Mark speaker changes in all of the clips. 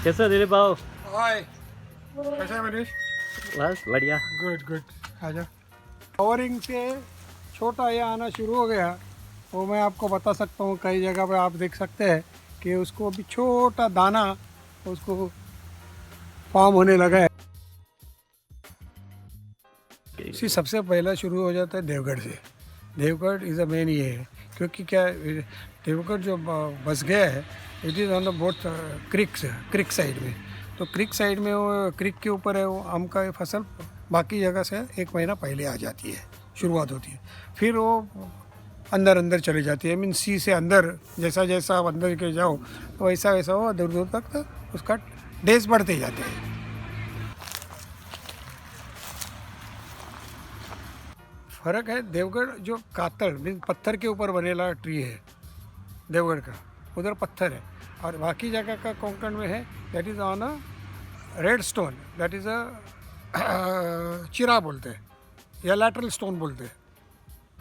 Speaker 1: कैसा दिलीप भाव?
Speaker 2: हाय, कैसा है मनीष?
Speaker 1: बस बढ़िया।
Speaker 2: गुड गुड, आजा। फ्लावरिंग से छोटा ये आना शुरू हो गया, वो मैं आपको बता सकता हूँ। कई जगह पे आप देख सकते हैं कि उसको अभी छोटा दाना उसको फॉर्म होने लगा है। इसी सबसे पहला शुरू हो जाता है देवगढ़ से। देवगढ़ इज़ अ मेन ये है, क्योंकि क्या देवगढ़ जो बस गया है, it is on the both creek side में। तो क्रिक साइड में वो क्रिक के ऊपर है वो आम का फसल। बाकी जगह से 1 महीना पहले आ जाती है, शुरुआत होती है। फिर वो अंदर अंदर चली जाती है, मीन सी से अंदर। जैसा जैसा आप अंदर के जाओ तो वैसा वैसा वो दूर दूर तक उसका डेज बढ़ते जाते हैं। फर्क है, देवगढ़ जो कातल मीन पत्थर के ऊपर बनेला ट्री है देवगढ़ का, उधर पत्थर है। और बाकी जगह का कोंकण में है that is on a red stone, that is a चिरा बोलते हैं या लैटरल स्टोन बोलते हैं,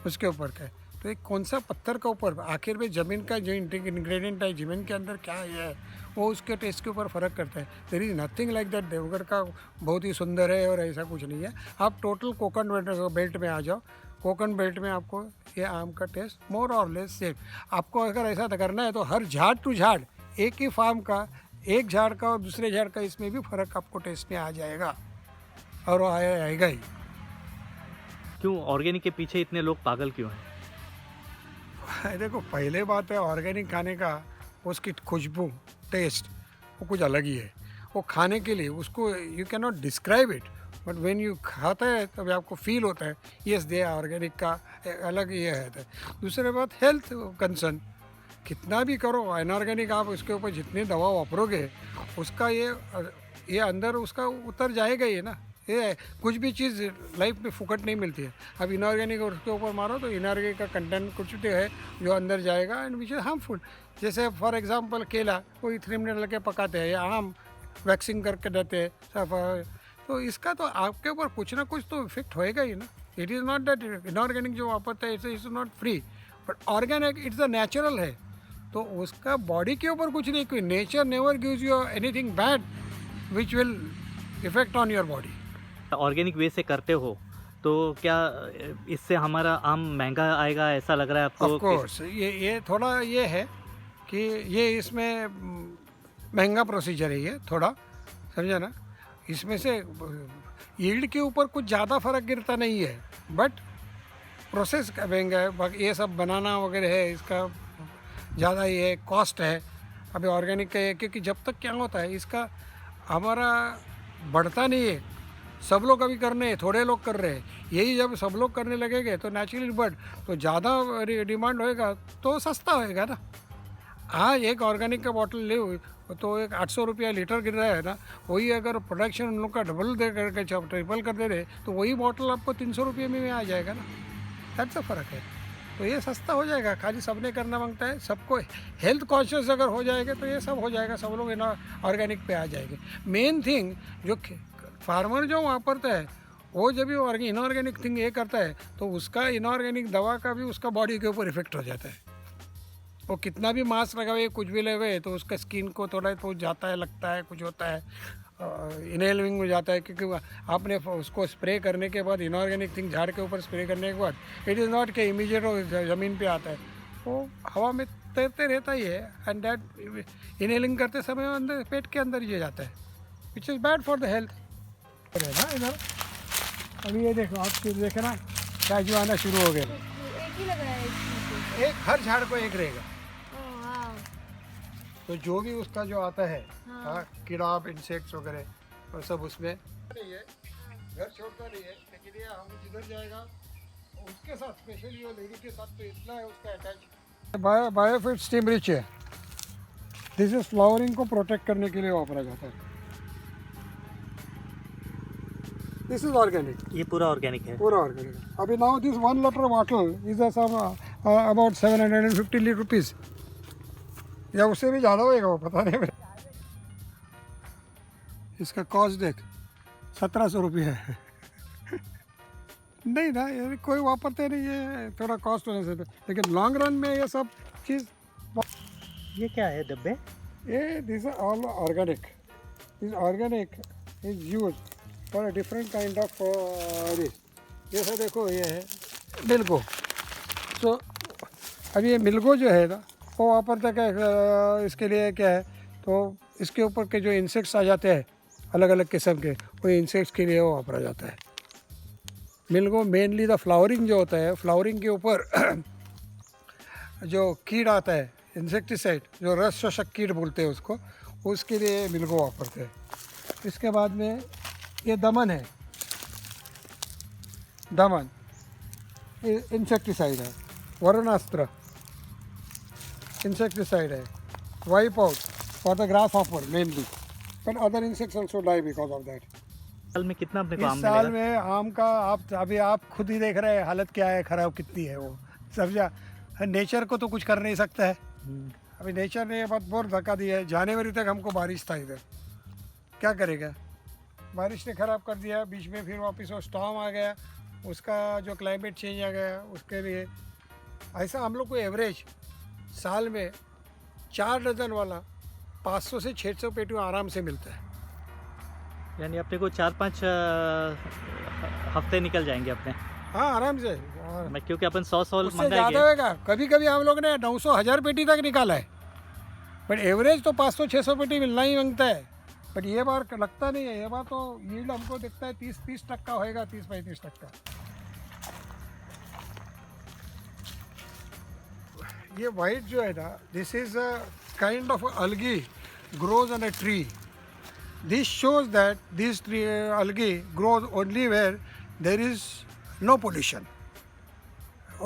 Speaker 2: उसके ऊपर का है। तो एक कौन सा पत्थर का ऊपर आखिर में ज़मीन का जो इंग्रेडिएंट है, ज़मीन के अंदर क्या है, वो उसके टेस्ट के ऊपर फ़र्क करता है। There is nothing like that. Deogarh का बहुत ही सुंदर है और ऐसा कुछ नहीं है। आप टोटल कोकण बेल्ट में आ जाओ, कोकण बेल्ट में आपको ये आम का टेस्ट मोर और लेस सेम। आपको अगर ऐसा करना है तो हर झाड़ टू झाड़ एक ही फार्म का, एक झाड़ का और दूसरे झाड़ का, इसमें भी फ़र्क आपको टेस्ट में आ जाएगा, और वो आएगा ही।
Speaker 1: क्यों ऑर्गेनिक के पीछे इतने लोग पागल क्यों हैं?
Speaker 2: देखो, पहले बात है ऑर्गेनिक खाने का, उसकी खुशबू टेस्ट वो कुछ अलग ही है। वो खाने के लिए उसको you can not describe it, but when you खाता है तभी आपको फील होता है यस दे ऑर्गेनिक का एक अलग ये है। दूसरी बात हेल्थ कंसर्न, कितना भी करो अनऑर्गेनिक, आप उसके ऊपर जितनी दवा वापरोगे उसका ये अंदर उसका उतर जाएगा ही ना। ये कुछ भी चीज़ लाइफ में फुकट नहीं मिलती है। अब इनऑर्गेनिक और उसके ऊपर मारो तो इनऑर्गेनिक का कंटेंट कुछ भी है जो अंदर जाएगा एंड विच इज़ हार्मफुल। जैसे फॉर एग्जांपल केला कोई 3 मिनट लगे पकाते हैं, या आम वैक्सिंग करके देते हैं सब। तो इसका तो आपके ऊपर कुछ ना कुछ तो इफेक्ट होएगा ही ना। It is not that inorganic जो वापरता है it's not free, but organic it's a natural है। तो उसका बॉडी के ऊपर कुछ नहीं, कोई nature never gives you anything bad which will effect on your body.
Speaker 1: Organic way से करते हो तो क्या इससे हमारा आम महंगा आएगा ऐसा लग रहा है आपको?
Speaker 2: ऑफ कोर्स ये थोड़ा ये है कि ये इसमें महंगा प्रोसीजर है ये थोड़ा, समझा ना। इसमें से यील्ड के ऊपर कुछ ज़्यादा फर्क गिरता नहीं है, बट प्रोसेस का महंगा है। बाकी ये सब बनाना वगैरह है, इसका ज़्यादा ये कॉस्ट है। अभी ऑर्गेनिक का है, क्योंकि जब तक क्या होता है इसका हमारा बढ़ता नहीं है। सब लोग अभी करने हैं, थोड़े लोग कर रहे हैं, यही जब सब लोग करने लगेंगे तो नेचुरली बढ़ तो ज़्यादा डिमांड होएगा तो सस्ता होएगा ना। हाँ, एक ऑर्गेनिक का बॉटल ले तो एक 800 रुपया लीटर गिर रहा है ना, वही अगर प्रोडक्शन उन लोग का डबल दे करके ट्रिपल कर दे रहे तो वही बॉटल आपको 300 रुपये में आ जाएगा ना। दैट्स फ़र्क है। तो ये सस्ता हो जाएगा, खाली सबने करना मांगता है। सबको हेल्थ कॉन्शियस अगर हो जाएगा तो ये सब हो जाएगा, सब लोग ऑर्गेनिक पे आ जाएंगे। मेन थिंग जो फार्मर जो वापरता है वो जब भी इनऑर्गेनिक थिंग ये करता है तो उसका इनऑर्गेनिक दवा का भी उसका बॉडी के ऊपर इफेक्ट हो जाता है। वो कितना भी मास्क लगावे कुछ भी लगावे तो उसका स्किन को थोड़ा तो जाता है, लगता है, कुछ होता है, इनहेलिंग में जाता है। क्योंकि आपने उसको स्प्रे करने के बाद इनऑर्गेनिक थिंग झाड़ के ऊपर स्प्रे करने के बाद इट इज़ नॉट कि इमीडिएट ज़मीन पे आता है, वो हवा में तैरते रहता ही है। एंड दैट इनहेलिंग करते समय अंदर पेट के अंदर ही जाता है, which is bad for the health. ना इधर अभी ये देखो, आप देखे ना काजू आना शुरू हो गए।
Speaker 3: एक ही लग रहा है इसमें
Speaker 2: एक हर झाड़ को एक रहेगा,
Speaker 3: तो। हाँ।
Speaker 2: तो जो भी उसका जो आता है
Speaker 3: हाँ।
Speaker 2: कीड़ा इंसेक्ट्स वगैरह और सब उसमें नहीं है। घर छोड़ता नहीं है, लेकिन ये हम जिधर जाएगा उसके साथ, स्पेशली वो लेडी के साथ तो इतना है उसका अटैच। बायोफिट स्टीम रिच है। दिस इज फ्लावरिंग को प्रोटेक्ट करने के लिए वापरा जाता है। दिस इज ऑर्गेनिक,
Speaker 1: ये पूरा ऑर्गेनिक है?
Speaker 2: पूरा ऑर्गेनिक। अभी now this 1 litre bottle is about 750 rupees, या उससे भी ज़्यादा होएगा, वो पता नहीं। इसका कॉस्ट देख 1700 रुपये है। नहीं ना, ये कोई वापरते नहीं है, थोड़ा कॉस्ट होने से। लेकिन लॉन्ग रन में ये सब चीज़,
Speaker 1: ये क्या है डब्बे?
Speaker 2: ये this all organic. This organic is used for a different kind of this. जैसा देखो ये है मिल्को. So अब ये मिल्को जो है ना वो वहाँ पर तक इसके लिए क्या है तो इसके ऊपर के जो इंसेक्ट्स आ जाते हैं अलग अलग किस्म के वो इंसेक्ट्स के लिए वो वापरा जाता है. मिल्को मेनली द फ्लावरिंग जो होता है फ्लावरिंग के ऊपर जो कीड़ आता है इंसेक्टिसाइड जो रस शोषक कीड़ बोलते हैं उसको उसके लिए मिल्को वापरते हैं. इसके बाद में ये दमन है. दमन इंसेक्टिसाइड है. वरुणास्त्र इंसेक्टिसाइड है. Wipe out for the grasshopper mainly but other insects also die because of that.
Speaker 1: साल में कितना अपने को आम
Speaker 2: इस साल
Speaker 1: मिलेगा?
Speaker 2: में आम का आप खुद ही देख रहे हैं हालत क्या है खराब कितनी है वो समझा. नेचर को तो कुछ कर नहीं सकता है. अभी नेचर ने बहुत धक्का दिया है. जनवरी तक हमको बारिश था इधर क्या करेगा. बारिश ने ख़राब कर दिया. बीच में फिर वापस वो स्टॉर्म आ गया उसका जो क्लाइमेट चेंज आ गया उसके लिए ऐसा हम लोग को एवरेज साल में 4 डजन वाला 500 से 600 पेटी आराम से मिलता है.
Speaker 1: यानी अपने को 4-5 हफ्ते निकल जाएंगे अपने.
Speaker 2: हाँ आराम से.
Speaker 1: मैं क्योंकि अपन 100
Speaker 2: उससे ज़्यादा
Speaker 1: मंगाएंगे.
Speaker 2: होगा. कभी कभी हम लोग ने 900-1000 पेटी तक निकाला है बट एवरेज तो 500-600 पेटी मिलना ही मांगता है. बट ये बार लगता नहीं है. ये बार तो यील्ड हमको दिखता है 30% होएगा. 30-35%. ये वाइट जो है ना this is a kind of algae grows on a tree. This shows that this tree algae grows only where there is no pollution.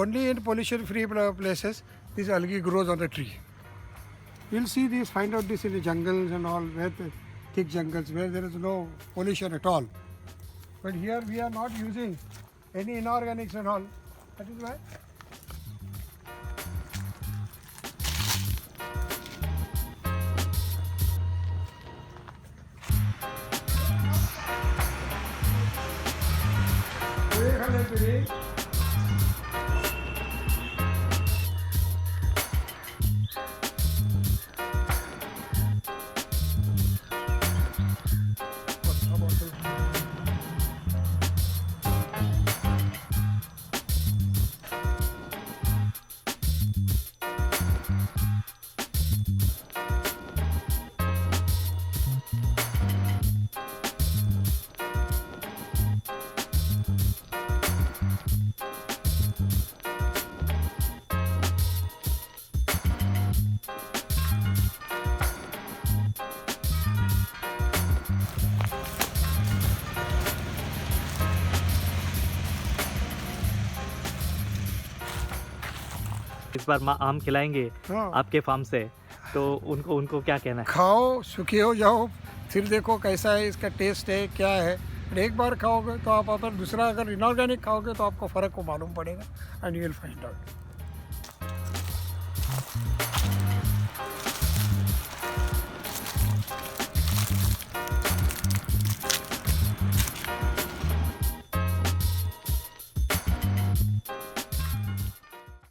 Speaker 2: Only in pollution free places this algae grows on the tree. You'll see this, find out this in the jungles and all, where the thick jungles where there is no pollution at all. But here we are not using any inorganics and all. That is why.
Speaker 1: इस बार आम खिलाएंगे
Speaker 2: हाँ.
Speaker 1: आपके farm से तो उनको क्या कहना है?
Speaker 2: खाओ सुखी हो जाओ फिर देखो कैसा है इसका टेस्ट है क्या है. एक बार खाओगे तो आप अगर दूसरा अगर इनऑर्गेनिक खाओगे तो आपको फ़र्क को मालूम पड़ेगा and you will find out.